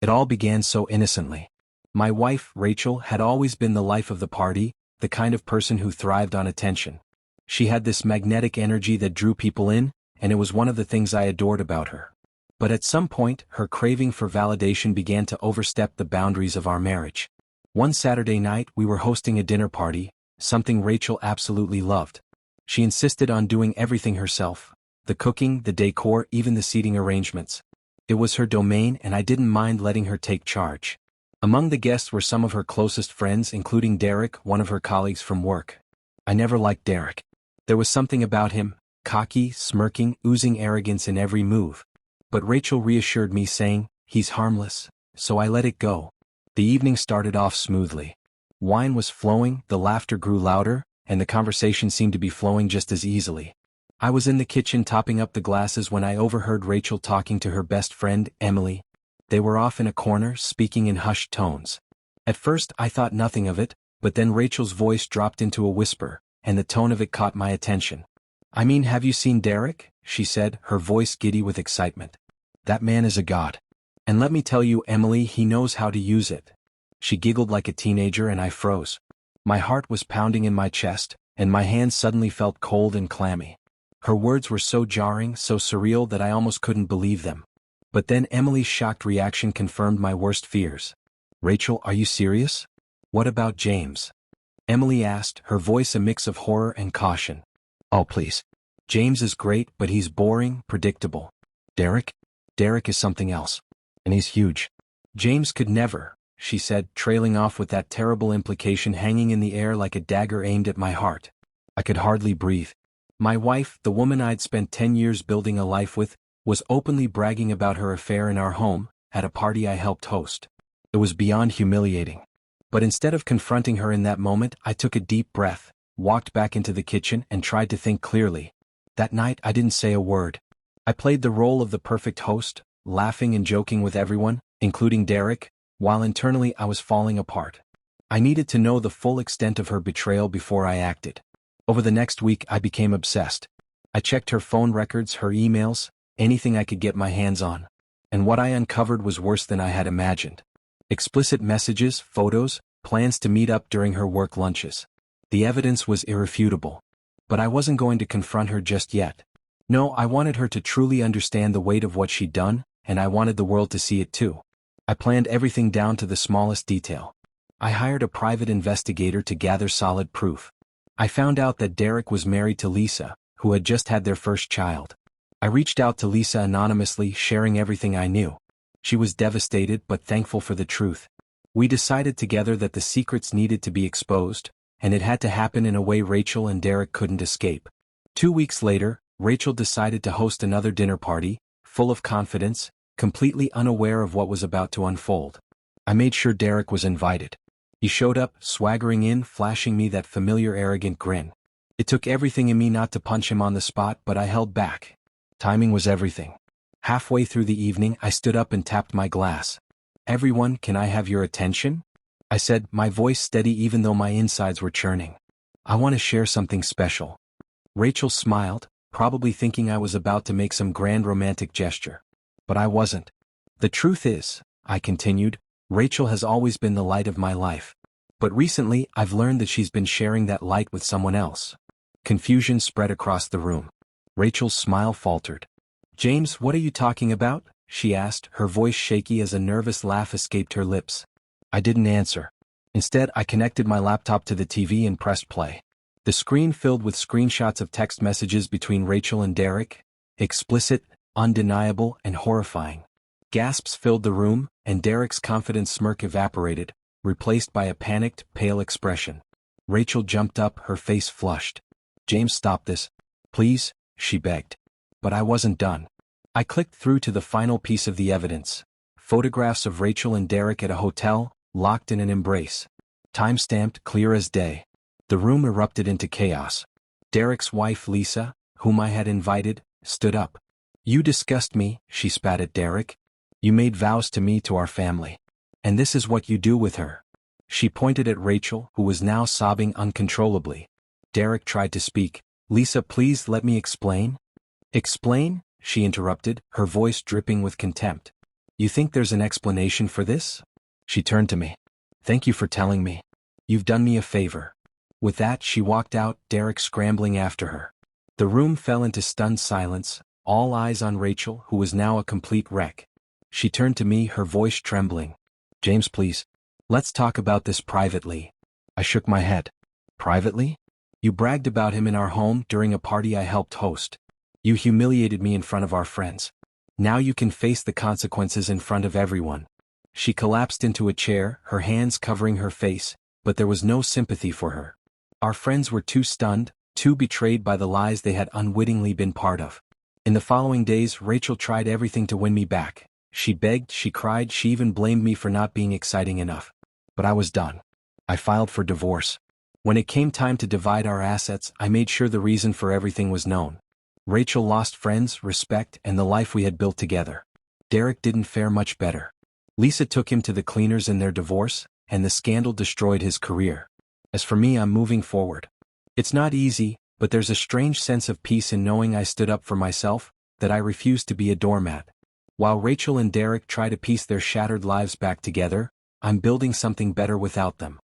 It all began so innocently. My wife, Rachel, had always been the life of the party, the kind of person who thrived on attention. She had this magnetic energy that drew people in, and it was one of the things I adored about her. But at some point, her craving for validation began to overstep the boundaries of our marriage. One Saturday night, we were hosting a dinner party, something Rachel absolutely loved. She insisted on doing everything herself: the cooking, the decor, even the seating arrangements. It was her domain, and I didn't mind letting her take charge. Among the guests were some of her closest friends, including Derek, one of her colleagues from work. I never liked Derek. There was something about him, cocky, smirking, oozing arrogance in every move. But Rachel reassured me, saying, "He's harmless," so I let it go. The evening started off smoothly. Wine was flowing, the laughter grew louder, and the conversation seemed to be flowing just as easily. I was in the kitchen topping up the glasses when I overheard Rachel talking to her best friend, Emily. They were off in a corner, speaking in hushed tones. At first I thought nothing of it, but then Rachel's voice dropped into a whisper, and the tone of it caught my attention. "I mean, have you seen Derek?" she said, her voice giddy with excitement. "That man is a god. And let me tell you, Emily, he knows how to use it." She giggled like a teenager and I froze. My heart was pounding in my chest, and my hands suddenly felt cold and clammy. Her words were so jarring, so surreal that I almost couldn't believe them. But then Emily's shocked reaction confirmed my worst fears. "Rachel, are you serious? What about James?" Emily asked, her voice a mix of horror and caution. "Oh, please. James is great, but he's boring, predictable. Derek? Derek is something else. And he's huge. James could never," she said, trailing off with that terrible implication hanging in the air like a dagger aimed at my heart. I could hardly breathe. My wife, the woman I'd spent 10 years building a life with, was openly bragging about her affair in our home, at a party I helped host. It was beyond humiliating. But instead of confronting her in that moment, I took a deep breath, walked back into the kitchen, and tried to think clearly. That night I didn't say a word. I played the role of the perfect host, laughing and joking with everyone, including Derek, while internally I was falling apart. I needed to know the full extent of her betrayal before I acted. Over the next week I became obsessed. I checked her phone records, her emails, anything I could get my hands on. And what I uncovered was worse than I had imagined. Explicit messages, photos, plans to meet up during her work lunches. The evidence was irrefutable. But I wasn't going to confront her just yet. No, I wanted her to truly understand the weight of what she'd done, and I wanted the world to see it too. I planned everything down to the smallest detail. I hired a private investigator to gather solid proof. I found out that Derek was married to Lisa, who had just had their first child. I reached out to Lisa anonymously, sharing everything I knew. She was devastated but thankful for the truth. We decided together that the secrets needed to be exposed, and it had to happen in a way Rachel and Derek couldn't escape. 2 weeks later, Rachel decided to host another dinner party, full of confidence, completely unaware of what was about to unfold. I made sure Derek was invited. He showed up, swaggering in, flashing me that familiar arrogant grin. It took everything in me not to punch him on the spot, but I held back. Timing was everything. Halfway through the evening, I stood up and tapped my glass. "Everyone, can I have your attention?" I said, my voice steady even though my insides were churning. "I want to share something special." Rachel smiled, probably thinking I was about to make some grand romantic gesture. But I wasn't. "The truth is," I continued, "Rachel has always been the light of my life. But recently, I've learned that she's been sharing that light with someone else." Confusion spread across the room. Rachel's smile faltered. "James, what are you talking about?" she asked, her voice shaky as a nervous laugh escaped her lips. I didn't answer. Instead, I connected my laptop to the TV and pressed play. The screen filled with screenshots of text messages between Rachel and Derek, explicit, undeniable, and horrifying. Gasps filled the room, and Derek's confident smirk evaporated, replaced by a panicked, pale expression. Rachel jumped up, her face flushed. "James, stop this. Please," she begged. But I wasn't done. I clicked through to the final piece of the evidence. Photographs of Rachel and Derek at a hotel, locked in an embrace. Time-stamped, clear as day. The room erupted into chaos. Derek's wife, Lisa, whom I had invited, stood up. "You disgust me," she spat at Derek. "You made vows to me, to our family. And this is what you do with her." She pointed at Rachel, who was now sobbing uncontrollably. Derek tried to speak. "Lisa, please let me explain." "Explain?" she interrupted, her voice dripping with contempt. You think there's an explanation for this? She turned to me. Thank you for telling me. You've done me a favor. With that, she walked out, Derek scrambling after her. The room fell into stunned silence, all eyes on Rachel, who was now a complete wreck. She turned to me, her voice trembling. James, please. Let's talk about this privately. I shook my head. Privately? You bragged about him in our home during a party I helped host. You humiliated me in front of our friends. Now you can face the consequences in front of everyone. She collapsed into a chair, her hands covering her face, but there was no sympathy for her. Our friends were too stunned, too betrayed by the lies they had unwittingly been part of. In the following days, Rachel tried everything to win me back. She begged, she cried, she even blamed me for not being exciting enough. But I was done. I filed for divorce. When it came time to divide our assets, I made sure the reason for everything was known. Rachel lost friends, respect, and the life we had built together. Derek didn't fare much better. Lisa took him to the cleaners in their divorce, and the scandal destroyed his career. As for me, I'm moving forward. It's not easy, but there's a strange sense of peace in knowing I stood up for myself, that I refused to be a doormat. While Rachel and Derek try to piece their shattered lives back together, I'm building something better without them.